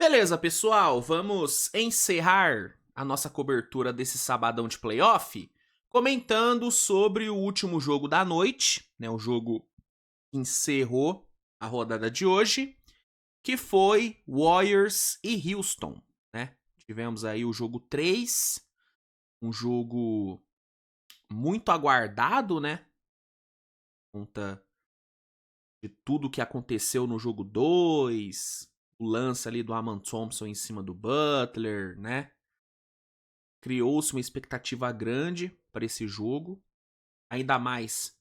Beleza, pessoal, vamos encerrar a nossa cobertura desse sabadão de playoff comentando sobre o último jogo da noite, né, o jogo que encerrou a rodada de hoje, que foi Warriors e Houston, né? Tivemos aí o jogo 3, um jogo muito aguardado, né? Por conta de tudo que aconteceu no jogo 2, o lance ali do Aman Thompson em cima do Butler, né? Criou-se uma expectativa grande para esse jogo, ainda mais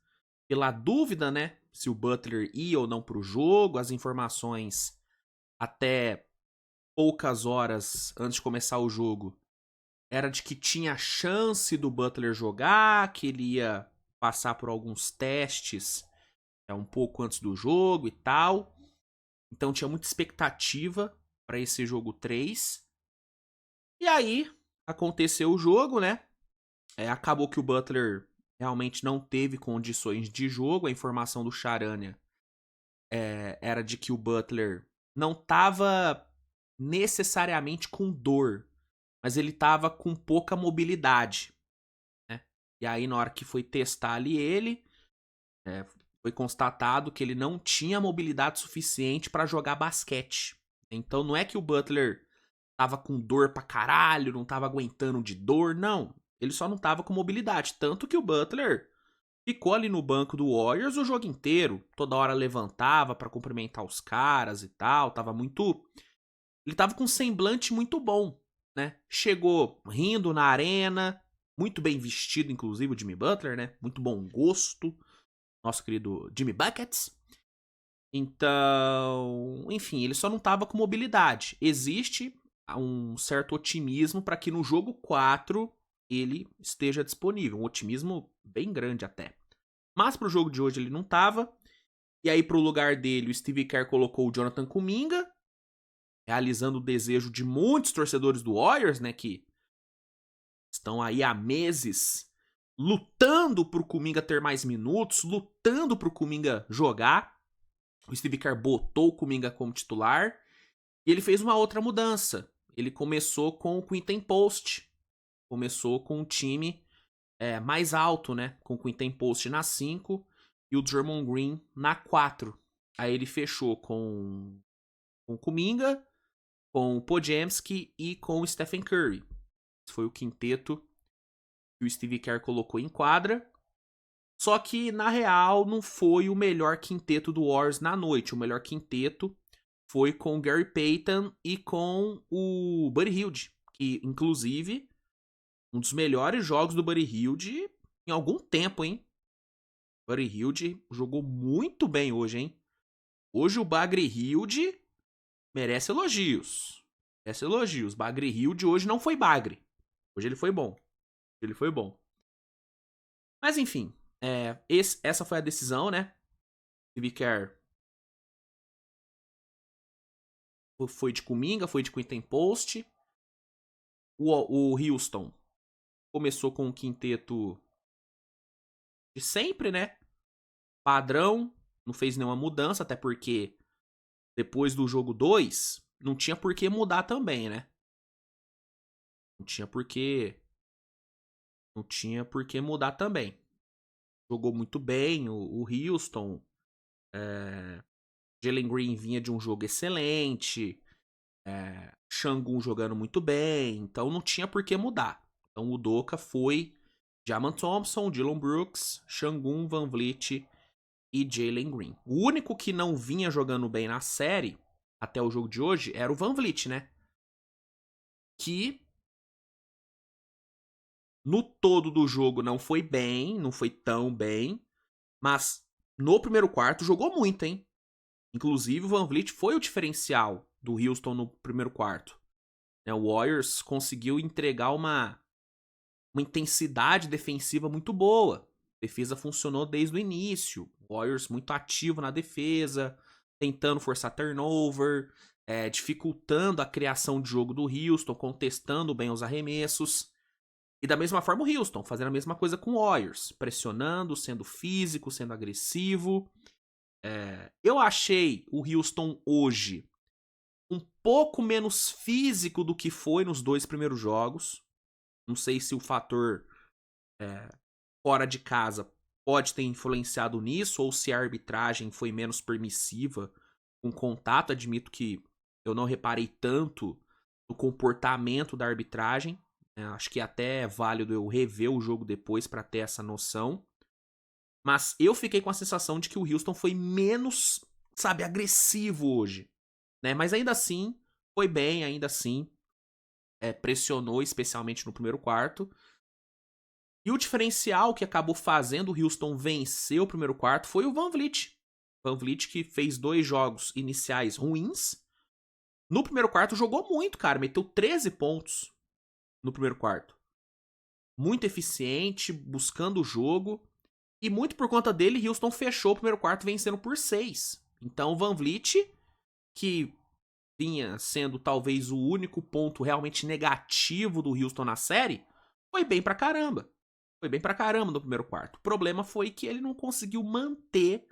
pela dúvida, né, se o Butler ia ou não para o jogo. As informações até poucas horas antes de começar o jogo era de que tinha chance do Butler jogar, que ele ia passar por alguns testes um pouco antes do jogo e tal. Então tinha muita expectativa para esse jogo 3. E aí aconteceu o jogo, né? Acabou que o Butler realmente não teve condições de jogo. A informação do Charania era de que o Butler não estava necessariamente com dor, mas ele estava com pouca mobilidade, né? E aí, na hora que foi testar ali ele, foi constatado que ele não tinha mobilidade suficiente para jogar basquete. Então não é que o Butler tava com dor pra caralho, não tava aguentando de dor, não. Ele só não tava com mobilidade. Tanto que o Butler ficou ali no banco do Warriors o jogo inteiro. Toda hora levantava pra cumprimentar os caras e tal. Tava muito. Ele tava com um semblante muito bom, né? Chegou rindo na arena, muito bem vestido, inclusive, o Jimmy Butler, né? Muito bom gosto. Nosso querido Jimmy Buckets. Então, enfim, ele só não tava com mobilidade. Existe um certo otimismo para que no jogo 4 ele esteja disponível. Um otimismo bem grande até. Mas pro jogo de hoje ele não tava. E aí, pro lugar dele, o Steve Kerr colocou o Jonathan Kuminga, realizando o desejo de muitos torcedores do Warriors, né? Que estão aí há meses lutando pro Kuminga ter mais minutos, lutando pro Kuminga jogar. O Steve Kerr botou o Kuminga como titular. E ele fez uma outra mudança. Ele começou com o Quinten Post. Começou com um time mais alto, né? Com o Quinten Post na 5 e o Draymond Green na 4. Aí ele fechou com o Kuminga, com o Podziemski e com o Stephen Curry. Esse foi o quinteto que o Steve Kerr colocou em quadra. Só que, na real, não foi o melhor quinteto do Warriors na noite. O melhor quinteto foi com o Gary Payton e com o Buddy Hield, que, inclusive, um dos melhores jogos do Buddy Hield em algum tempo, hein? O Buddy Hield jogou muito bem hoje, hein? Hoje o Bagri Hield merece elogios. Merece elogios. Bagri Hield hoje não foi Bagre. Hoje ele foi bom. Ele foi bom. Mas, enfim, essa foi a decisão, né? Steve Kerr foi de Kuminga, foi de Quinten Post. O Houston começou com um quinteto de sempre, né? Padrão, não fez nenhuma mudança, até porque depois do jogo 2 não tinha por que mudar também, né? Não tinha por que mudar também. Jogou muito bem o Houston. Jalen Green vinha de um jogo excelente. Şangun jogando muito bem. Então não tinha por que mudar. Então o Udoka foi Jaman Thompson, Dillon Brooks, Şangun, Van Vliet e Jalen Green. O único que não vinha jogando bem na série, até o jogo de hoje, era o Van Vliet, né? Que no todo do jogo não foi bem, não foi tão bem, mas no primeiro quarto jogou muito, hein? Inclusive o Van Vliet foi o diferencial do Houston no primeiro quarto. O Warriors conseguiu entregar uma intensidade defensiva muito boa. A defesa funcionou desde o início. O Warriors muito ativo na defesa, tentando forçar turnover, dificultando a criação de jogo do Houston, contestando bem os arremessos. E da mesma forma o Houston, fazendo a mesma coisa com o Warriors, pressionando, sendo físico, sendo agressivo. Eu achei o Houston hoje um pouco menos físico do que foi nos 2 primeiros jogos. Não sei se o fator fora de casa pode ter influenciado nisso, ou se a arbitragem foi menos permissiva com contato. Admito que eu não reparei tanto no comportamento da arbitragem. Acho que até é válido eu rever o jogo depois para ter essa noção. Mas eu fiquei com a sensação de que o Houston foi menos, sabe, agressivo hoje. Né? Mas ainda assim, foi bem, ainda assim. Pressionou, especialmente no primeiro quarto. E o diferencial que acabou fazendo o Houston vencer o primeiro quarto foi o Van Vliet. Van Vliet que fez 2 jogos iniciais ruins. No primeiro quarto jogou muito, cara. Meteu 13 pontos no primeiro quarto. Muito eficiente, buscando o jogo. E muito por conta dele, Houston fechou o primeiro quarto vencendo por 6. Então o Van Vliet, que vinha sendo talvez o único ponto realmente negativo do Houston na série, foi bem pra caramba. Foi bem pra caramba no primeiro quarto. O problema foi que ele não conseguiu manter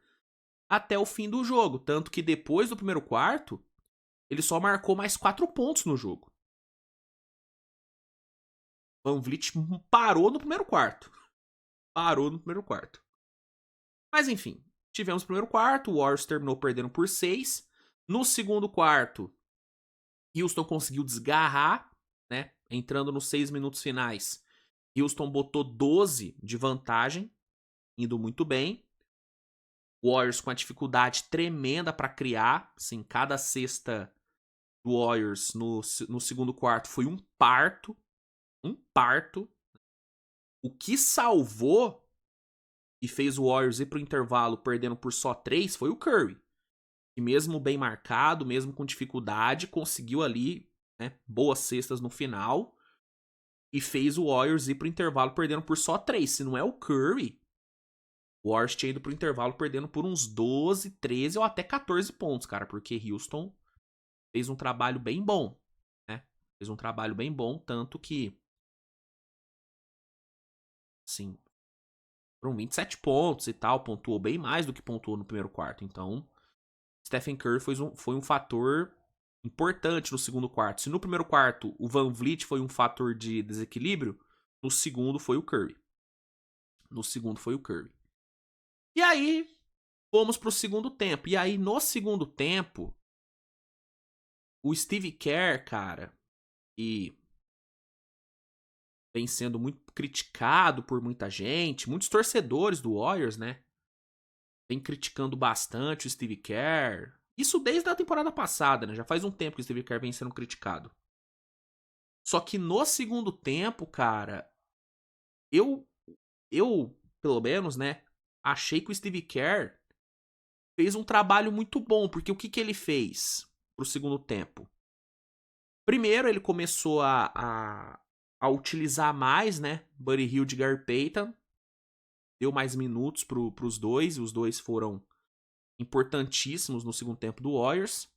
até o fim do jogo. Tanto que depois do primeiro quarto, ele só marcou mais 4 pontos no jogo. Van Vliet parou no primeiro quarto. Parou no primeiro quarto. Mas enfim, tivemos o primeiro quarto, o Warriors terminou perdendo por 6. No segundo quarto, Houston conseguiu desgarrar, né? Entrando nos 6 minutos finais. Houston botou 12 de vantagem, indo muito bem. Warriors com a dificuldade tremenda para criar. Assim, cada cesta do Warriors no segundo quarto foi um parto. Um parto. O que salvou e fez o Warriors ir pro intervalo perdendo por só 3 foi o Curry. Que mesmo bem marcado, mesmo com dificuldade, conseguiu ali, né, boas cestas no final. E fez o Warriors ir pro intervalo perdendo por só 3. Se não é o Curry, o Warriors tinha ido pro intervalo perdendo por uns 12, 13 ou até 14 pontos, cara. Porque Houston fez um trabalho bem bom, né? Fez um trabalho bem bom, tanto que, assim, foram 27 pontos e tal, pontuou bem mais do que pontuou no primeiro quarto. Então, Stephen Curry foi um fator importante no segundo quarto. Se no primeiro quarto o Van Vliet foi um fator de desequilíbrio, no segundo foi o Curry. No segundo foi o Curry. E aí, fomos pro segundo tempo. E aí, no segundo tempo, o Steve Kerr, cara, e vem sendo muito criticado por muita gente, muitos torcedores do Warriors, né? Vem criticando bastante o Steve Kerr. Isso desde a temporada passada, né? Já faz um tempo que o Steve Kerr vem sendo criticado. Só que no segundo tempo, cara, eu, pelo menos, né, achei que o Steve Kerr fez um trabalho muito bom, porque o que ele fez pro segundo tempo? Primeiro, ele começou a utilizar mais, né, Buddy Hield e Gary Payton, deu mais minutos pros dois, e os dois foram importantíssimos no segundo tempo do Warriors.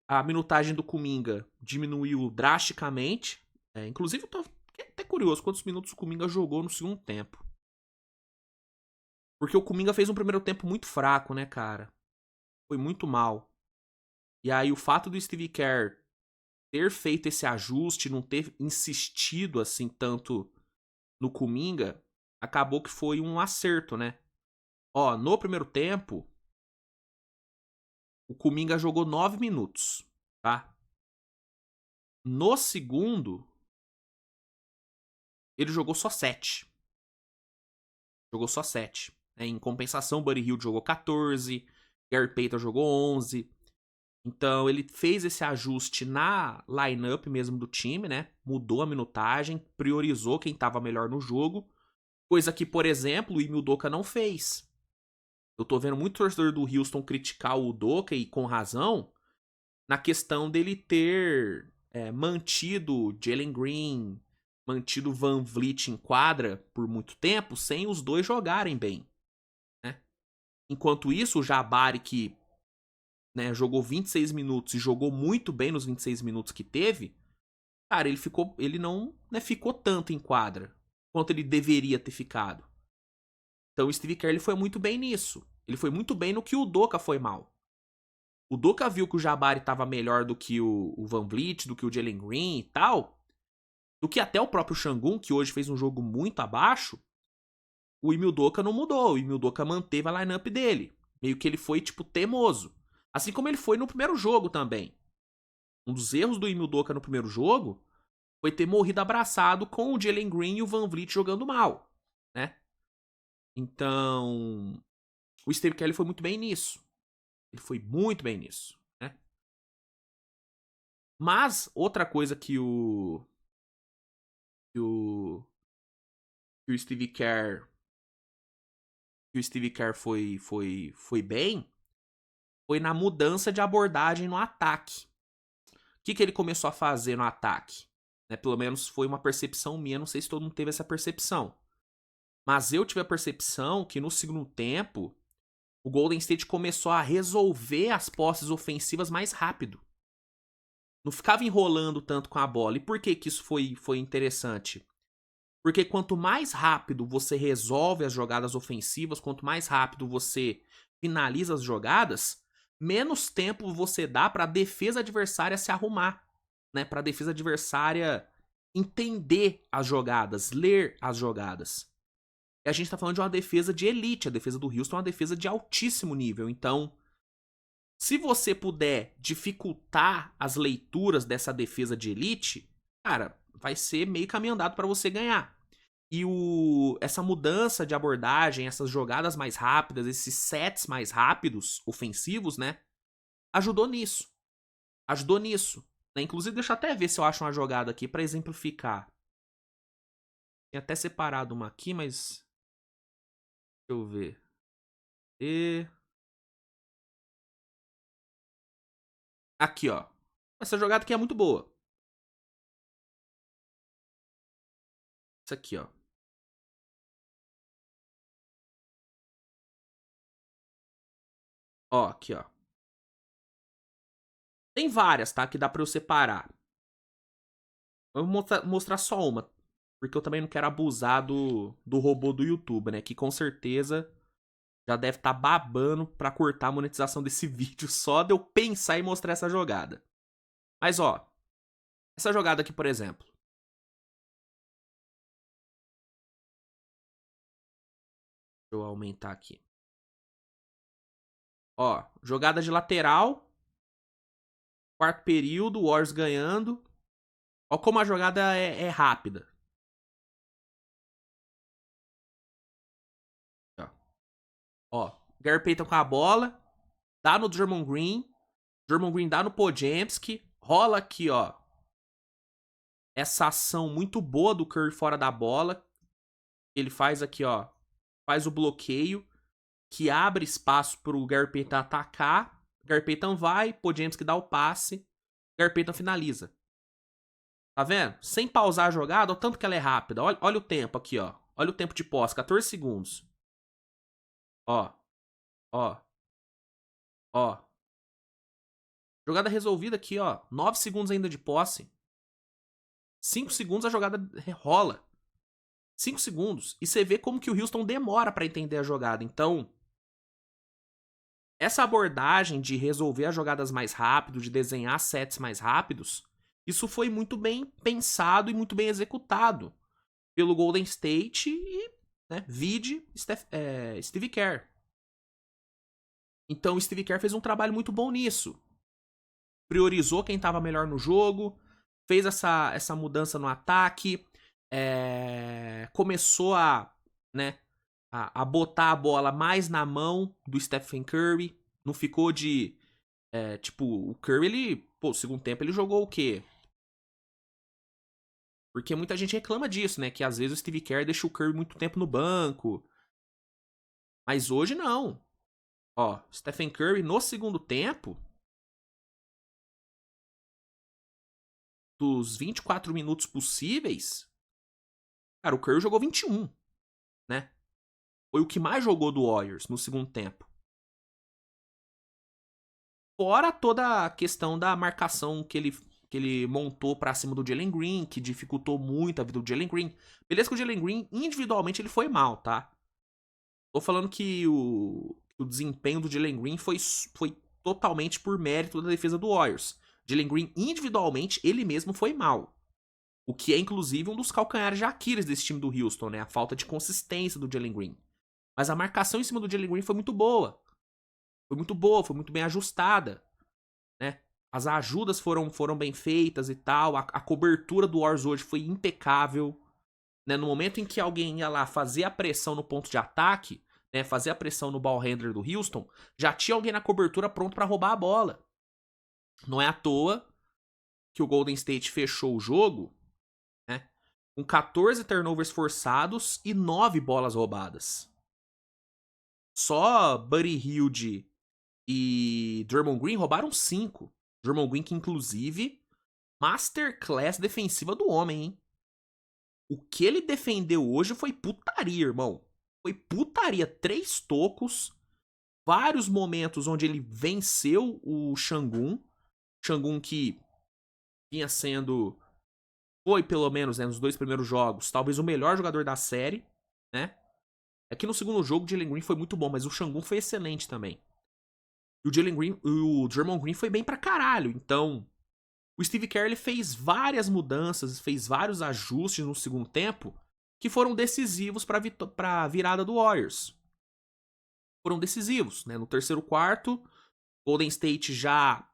A minutagem do Kuminga diminuiu drasticamente. Inclusive, eu tô até curioso quantos minutos o Kuminga jogou no segundo tempo. Porque o Kuminga fez um primeiro tempo muito fraco, né, cara? Foi muito mal. E aí o fato do Steve Kerr ter feito esse ajuste, não ter insistido assim tanto no Kuminga, acabou que foi um acerto, né? Ó, no primeiro tempo, o Kuminga jogou 9 minutos, tá? No segundo, ele jogou só 7. Jogou só 7. Em compensação, o Buddy Hield jogou 14, Gary Payton jogou 11. Então ele fez esse ajuste na lineup mesmo do time, né? Mudou a minutagem, priorizou quem estava melhor no jogo. Coisa que, por exemplo, o Ime Udoka não fez. Eu tô vendo muito torcedor do Houston criticar o Udoka, e com razão, na questão dele ter mantido Jalen Green, mantido Van Vliet em quadra por muito tempo, sem os dois jogarem bem. Né? Enquanto isso, o Jabari, que, né, jogou 26 minutos e jogou muito bem nos 26 minutos que teve, cara, ele não, né, ficou tanto em quadra quanto ele deveria ter ficado. Então o Steve Kerr ele foi muito bem nisso. Ele foi muito bem no que o Udoka foi mal. O Doka viu que o Jabari tava melhor do que o Van Vliet, do que o Jalen Green e tal, do que até o próprio Şengün, que hoje fez um jogo muito abaixo, o Ime Udoka não mudou. O Ime Udoka manteve a lineup dele. Meio que ele foi, tipo, teimoso. Assim como ele foi no primeiro jogo também. Um dos erros do Ime Udoka no primeiro jogo foi ter morrido abraçado com o Jalen Green e o Van Vliet jogando mal, né? Então, o Steve Kelly foi muito bem nisso. Ele foi muito bem nisso, né? Mas, outra coisa que o, que o Steve Kerr foi bem foi na mudança de abordagem no ataque. O que ele começou a fazer no ataque? Né, pelo menos foi uma percepção minha, não sei se todo mundo teve essa percepção. Mas eu tive a percepção que no segundo tempo o Golden State começou a resolver as posses ofensivas mais rápido. Não ficava enrolando tanto com a bola. E por que isso foi interessante? Porque quanto mais rápido você resolve as jogadas ofensivas, quanto mais rápido você finaliza as jogadas, menos tempo você dá para a defesa adversária se arrumar, né? Para a defesa adversária entender as jogadas, ler as jogadas. E a gente tá falando de uma defesa de elite, a defesa do Houston é uma defesa de altíssimo nível. Então, se você puder dificultar as leituras dessa defesa de elite, cara, vai ser meio caminho andado para você ganhar. E essa mudança de abordagem, essas jogadas mais rápidas, esses sets mais rápidos, ofensivos, né? Ajudou nisso. Ajudou nisso. Né? Inclusive, deixa eu até ver se eu acho uma jogada aqui para exemplificar. Tem até separado uma aqui, mas... Deixa eu ver. Aqui, ó. Essa jogada aqui é muito boa. Isso aqui, ó. Ó, aqui, ó. Tem várias, tá? Que dá pra eu separar. Eu vou mostrar só uma. Porque eu também não quero abusar do robô do YouTube, né? Que com certeza já deve estar babando pra cortar a monetização desse vídeo só de eu pensar em mostrar essa jogada. Mas, ó. Essa jogada aqui, por exemplo. Deixa eu aumentar aqui. Ó, jogada de lateral. Quarto período, Warriors ganhando. Ó como a jogada é rápida. Ó, Gary Payton com a bola. Dá no Draymond Green. Draymond Green dá no Podziemski. Rola aqui, ó. Essa ação muito boa do Curry fora da bola. Ele faz aqui, ó. Faz o bloqueio. Que abre espaço pro Gary Payton atacar. Gary Payton vai. Podziemski dá o passe. Gary Payton finaliza. Tá vendo? Sem pausar a jogada, olha o tanto que ela é rápida. Olha o tempo aqui, ó. Olha o tempo de posse, 14 segundos. Ó. Ó. Ó. Jogada resolvida aqui, ó. 9 segundos ainda de posse. 5 segundos a jogada rola. 5 segundos. E você vê como que o Houston demora pra entender a jogada. Então, essa abordagem de resolver as jogadas mais rápido, de desenhar sets mais rápidos, isso foi muito bem pensado e muito bem executado pelo Golden State e, né, vide Steve Kerr. Então, o Steve Kerr fez um trabalho muito bom nisso. Priorizou quem estava melhor no jogo, fez essa mudança no ataque, começou né, a botar a bola mais na mão do Stephen Curry. Não ficou de... tipo, o Curry, ele... Pô, o segundo tempo ele jogou o quê? Porque muita gente reclama disso, né? Que às vezes o Steve Kerr deixa o Curry muito tempo no banco. Mas hoje não. Ó, Stephen Curry no segundo tempo... Dos 24 minutos possíveis, cara, o Curry jogou 21, né? Foi o que mais jogou do Warriors no segundo tempo. Fora toda a questão da marcação que ele montou pra cima do Jalen Green, que dificultou muito a vida do Jalen Green. Beleza que o Jalen Green, individualmente, ele foi mal, tá? Tô falando que o desempenho do Jalen Green foi totalmente por mérito da defesa do Warriors. Jalen Green, individualmente, ele mesmo foi mal. O que é, inclusive, um dos calcanhares de Aquiles desse time do Houston, né? A falta de consistência do Jalen Green. Mas a marcação em cima do Jalen Green foi muito boa. Foi muito boa, foi muito bem ajustada, né? As ajudas foram bem feitas e tal. A cobertura do Warriors hoje foi impecável. Né? No momento em que alguém ia lá fazer a pressão no ponto de ataque, né? Fazer a pressão no ball handler do Houston, já tinha alguém na cobertura pronto para roubar a bola. Não é à toa que o Golden State fechou o jogo, né? Com 14 turnovers forçados e 9 bolas roubadas. Só Buddy Hield e Draymond Green roubaram 5. Draymond Green que, inclusive, masterclass defensiva do homem, hein? O que ele defendeu hoje foi putaria, irmão. Foi putaria. 3 tocos, vários momentos onde ele venceu o Şengün. Şengün que vinha sendo, foi pelo menos, né, nos 2 primeiros jogos, talvez o melhor jogador da série, né? É que no segundo jogo o Jalen Green foi muito bom, mas o Şengün foi excelente também. E o Jalen Green, o Draymond Green foi bem pra caralho. Então, o Steve Kerr ele fez várias mudanças, fez vários ajustes no segundo tempo que foram decisivos para a virada do Warriors. Foram decisivos, né? No terceiro quarto, Golden State já,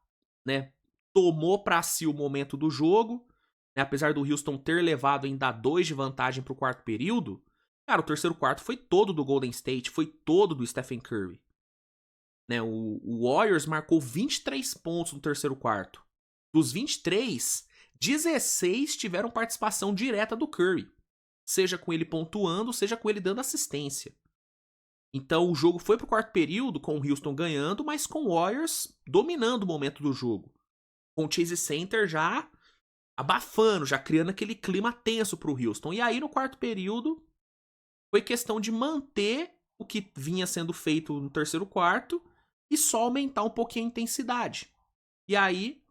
né, tomou para si o momento do jogo, né? Apesar do Houston ter levado ainda 2 de vantagem pro quarto período. Cara, o terceiro quarto foi todo do Golden State, foi todo do Stephen Curry. Né? O Warriors marcou 23 pontos no terceiro quarto. Dos 23, 16 tiveram participação direta do Curry. Seja com ele pontuando, seja com ele dando assistência. Então o jogo foi pro quarto período com o Houston ganhando, mas com o Warriors dominando o momento do jogo. Com o Chase Center já abafando, já criando aquele clima tenso pro Houston. E aí no quarto período foi questão de manter o que vinha sendo feito no terceiro quarto e só aumentar um pouquinho a intensidade. E aí,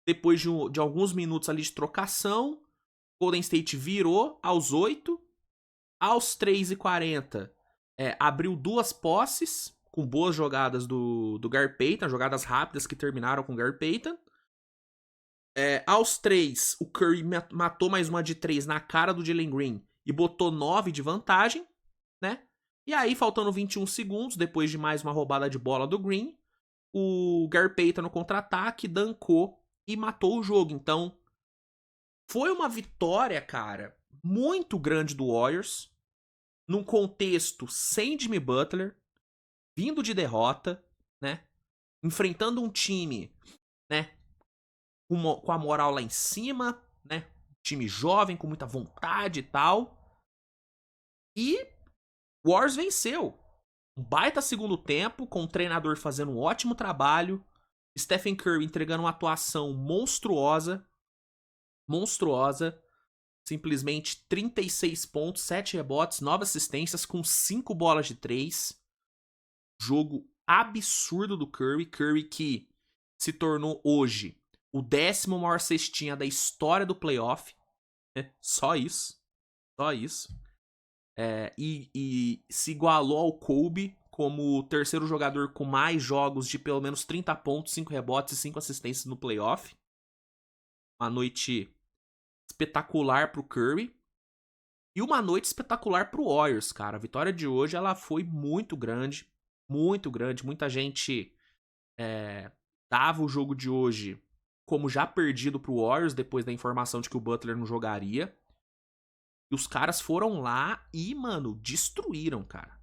depois de alguns minutos ali de trocação, Golden State virou aos 8. Aos 3:40, abriu 2 posses, com boas jogadas do Gary Payton, jogadas rápidas que terminaram com o Gary Payton. Aos 3, o Curry matou mais uma de 3 na cara do Jalen Green e botou 9 de vantagem, né? E aí, faltando 21 segundos, depois de mais uma roubada de bola do Green, o Gary Payton no contra-ataque dancou e matou o jogo. Então, foi uma vitória, cara, muito grande do Warriors, num contexto sem Jimmy Butler, vindo de derrota, né? Enfrentando um time, né? Com a moral lá em cima, né? Time jovem, com muita vontade e tal. E o Warriors venceu. Um baita segundo tempo, com o treinador fazendo um ótimo trabalho. Stephen Curry entregando uma atuação monstruosa. Monstruosa. Simplesmente 36 pontos, 7 rebotes, 9 assistências, com 5 bolas de 3. Jogo absurdo do Curry. Curry que se tornou hoje o 10º maior cestinha da história do playoff. Só isso. Só isso. E se igualou ao Kobe como o terceiro jogador com mais jogos de pelo menos 30 pontos, 5 rebotes e 5 assistências no playoff. Uma noite espetacular pro Curry. E uma noite espetacular pro Warriors, cara. A vitória de hoje ela foi muito grande. Muito grande. Muita gente dava o jogo de hoje como já perdido pro Warriors depois da informação de que o Butler não jogaria. E os caras foram lá e, mano, destruíram, cara.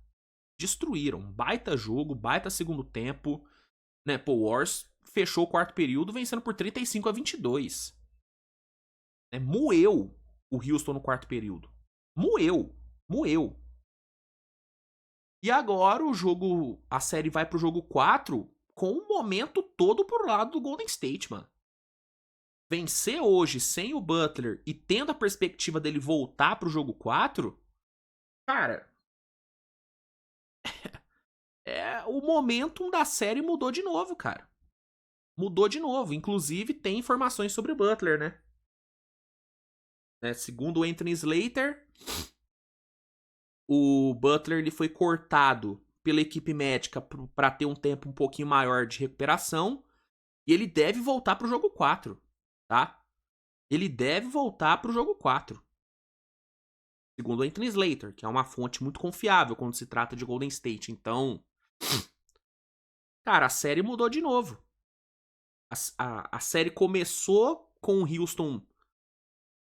Destruíram. Baita jogo, baita segundo tempo. Né? Pô, o Warriors fechou o quarto período vencendo por 35-22. Moeu o Houston no quarto período. Moeu. E agora a série vai pro jogo 4 com o momento todo pro lado do Golden State, mano. Vencer hoje sem o Butler e tendo a perspectiva dele voltar pro jogo 4, cara, o momentum da série mudou de novo, cara. Mudou de novo. Inclusive, tem informações sobre o Butler, né? Segundo o Anthony Slater, o Butler ele foi cortado pela equipe médica para ter um tempo um pouquinho maior de recuperação. E ele deve voltar pro jogo 4, tá? Ele deve voltar pro jogo 4. Segundo Anthony Slater, que é uma fonte muito confiável quando se trata de Golden State. Então, cara, a série mudou de novo. A série começou com o Houston,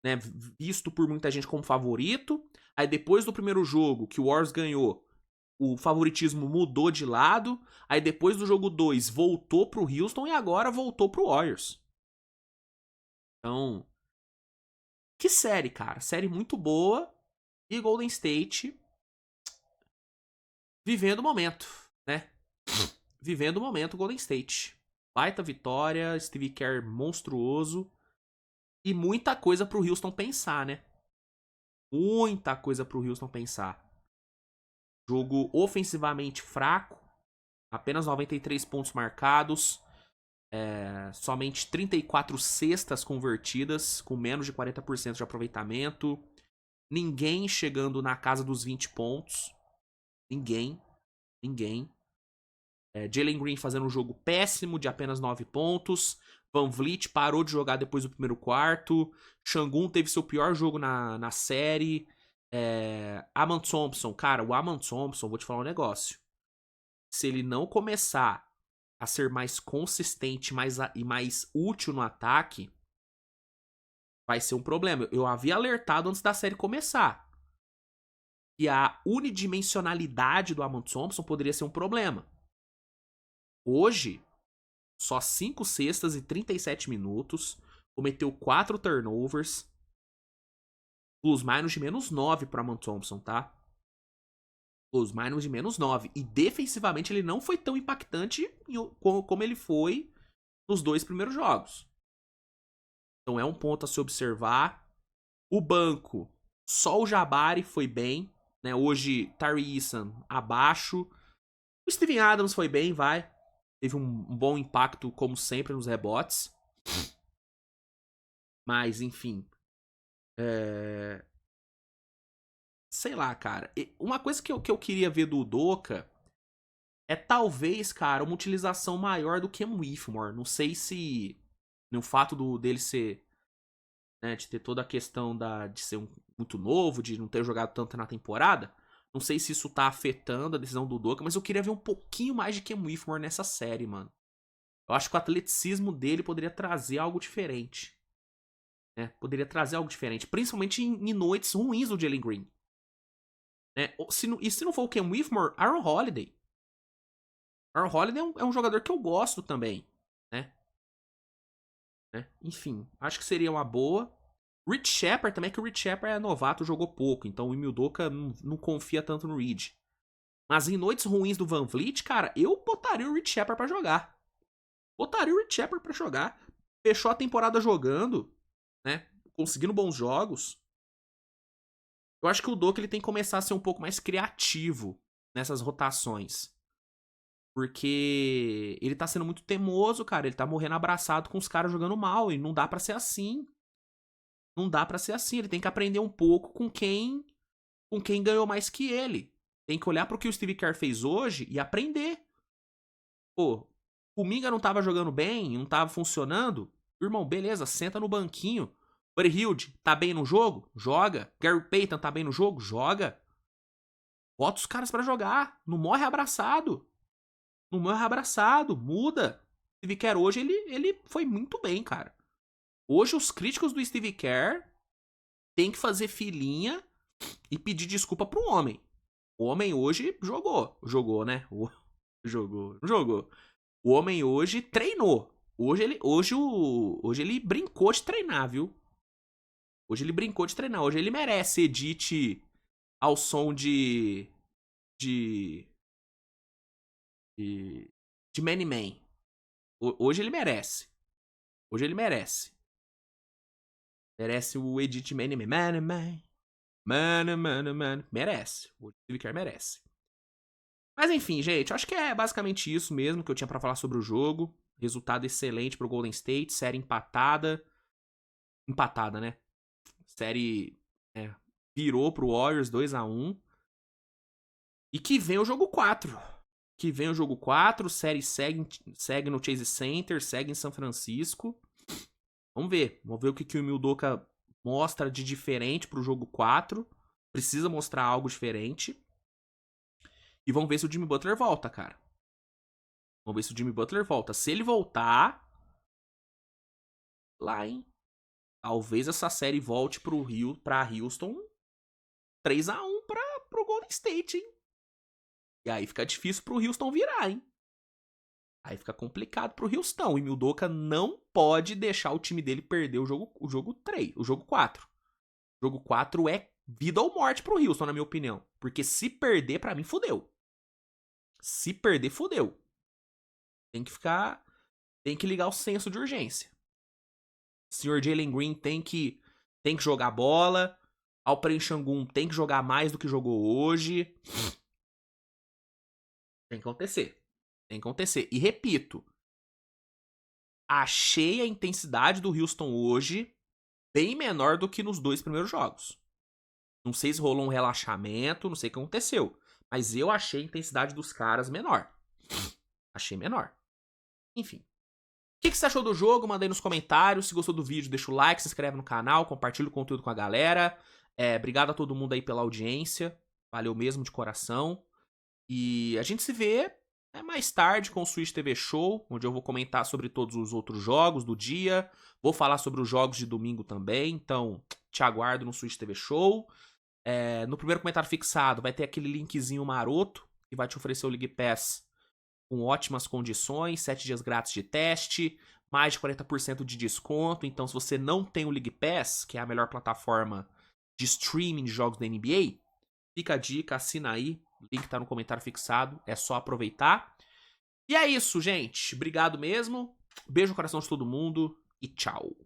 né, visto por muita gente como favorito. Aí depois do primeiro jogo, que o Warriors ganhou, o favoritismo mudou de lado. Aí depois do jogo 2, voltou pro Houston e agora voltou pro Warriors. Então, que série, cara. Série muito boa. E Golden State vivendo o momento, né? Vivendo o momento Golden State. Baita vitória, Steve Kerr monstruoso. E muita coisa pro Houston pensar, né? Muita coisa pro Houston pensar. Jogo ofensivamente fraco. Apenas 93 pontos marcados. Somente 34 cestas convertidas, com menos de 40% de aproveitamento. Ninguém chegando na casa dos 20 pontos. Ninguém. Jalen Green fazendo um jogo péssimo de apenas 9 pontos. Van Vliet parou de jogar depois do primeiro quarto. Şangun teve seu pior jogo na série. Aman Thompson. Cara, o Aman Thompson, vou te falar um negócio. Se ele não começar a ser mais consistente e mais útil no ataque, vai ser um problema. Eu havia alertado antes da série começar que a unidimensionalidade do Aman Thompson poderia ser um problema. Hoje, só 5 cestas e 37 minutos, cometeu 4 turnovers, plus-minus de menos 9 para Aman Thompson, tá? Plus-minus de menos 9. E defensivamente ele não foi tão impactante como ele foi nos 2 primeiros jogos. Então é um ponto a se observar. O banco, só o Jabari foi bem, né? Hoje, Tari Eason abaixo. O Steven Adams foi bem, vai. Teve um bom impacto, como sempre, nos rebotes. Mas, enfim. Sei lá, cara. Uma coisa que eu queria ver do Udoka é talvez, cara, uma utilização maior do Cam Whitmore. Não sei se no fato dele ser, né, de ter toda a questão de ser muito novo, de não ter jogado tanto na temporada. Não sei se isso tá afetando a decisão do Udoka, mas eu queria ver um pouquinho mais de Cam Whitmore nessa série, mano. Eu acho que o atleticismo dele poderia trazer algo diferente. Né? Poderia trazer algo diferente, principalmente em noites ruins do Jalen Green. Né? E se não for o Cam Whitmore, Aaron Holiday. Aaron Holiday é um jogador que eu gosto também, né? Enfim, acho que seria uma boa. Rich Shepard também, que o Rich Shepard é novato, jogou pouco, então o Ime Udoka não confia tanto no Reed. Mas em noites ruins do Van Vliet, cara, eu botaria o Rich Shepard pra jogar. Botaria o Rich Shepard pra jogar. Fechou a temporada jogando, né? Conseguindo bons jogos. Eu acho que o Udoka ele tem que começar a ser um pouco mais criativo nessas rotações. Porque ele tá sendo muito teimoso, cara. Ele tá morrendo abraçado com os caras jogando mal. E não dá pra ser assim. Não dá pra ser assim. Ele tem que aprender um pouco com quem ganhou mais que ele. Tem que olhar pro que o Steve Kerr fez hoje e aprender. Pô, o Minga não tava jogando bem, não tava funcionando. Irmão, beleza, senta no banquinho. Buddy Hield tá bem no jogo? Joga. Gary Payton tá bem no jogo? Joga. Bota os caras pra jogar. Não morre abraçado. Não morre abraçado. Muda. O Steve Kerr hoje, ele foi muito bem, cara. Hoje os críticos do Steve Kerr têm que fazer filinha e pedir desculpa pro homem. O homem hoje jogou. Jogou, né? Jogou. O homem hoje treinou. Hoje ele brincou de treinar, viu? Hoje ele brincou de treinar. Hoje ele merece edit ao som de Many Man. Hoje ele merece. Hoje ele merece. Merece o edit Many Man. Many Man. Mano. Merece. O Steve Kerr merece. Mas enfim, gente, acho que é basicamente isso mesmo que eu tinha pra falar sobre o jogo. Resultado excelente pro Golden State, série empatada. Empatada, né? Série virou pro Warriors 2-1. E que vem o jogo 4. Que vem o jogo 4, série segue no Chase Center, segue em São Francisco. Vamos ver o que o Mildoka mostra de diferente pro jogo 4. Precisa mostrar algo diferente. E vamos ver se o Jimmy Butler volta, cara. Vamos ver se o Jimmy Butler volta. Se ele voltar, lá, hein? Talvez essa série volte pra Houston 3-1 pro Golden State, hein? E aí fica difícil pro Houston virar, hein? Aí fica complicado pro Houston. E Mildoka não pode deixar o time dele perder o jogo 3, o jogo 4. O jogo 4 é vida ou morte pro Houston, na minha opinião. Porque se perder, pra mim, fodeu. Se perder, fodeu. Tem que ligar o senso de urgência. O senhor Jalen Green tem que jogar bola. Alperen Sengun tem que jogar mais do que jogou hoje. Tem que acontecer. Tem que acontecer. E repito, achei a intensidade do Houston hoje bem menor do que nos 2 primeiros jogos. Não sei se rolou um relaxamento, não sei o que aconteceu. Mas eu achei a intensidade dos caras menor. Achei menor. Enfim. O que você achou do jogo? Manda aí nos comentários. Se gostou do vídeo, deixa o like, se inscreve no canal, compartilha o conteúdo com a galera. Obrigado a todo mundo aí pela audiência. Valeu mesmo de coração. E a gente se vê mais tarde com o Switch TV Show, onde eu vou comentar sobre todos os outros jogos do dia. Vou falar sobre os jogos de domingo também. Então, te aguardo no Switch TV Show. No primeiro comentário fixado vai ter aquele linkzinho maroto que vai te oferecer o League Pass com ótimas condições, 7 dias grátis de teste, mais de 40% de desconto. Então, se você não tem o League Pass, que é a melhor plataforma de streaming de jogos da NBA, fica a dica, assina aí. O link tá no comentário fixado, é só aproveitar. E é isso, gente. Obrigado mesmo. Beijo no coração de todo mundo e tchau.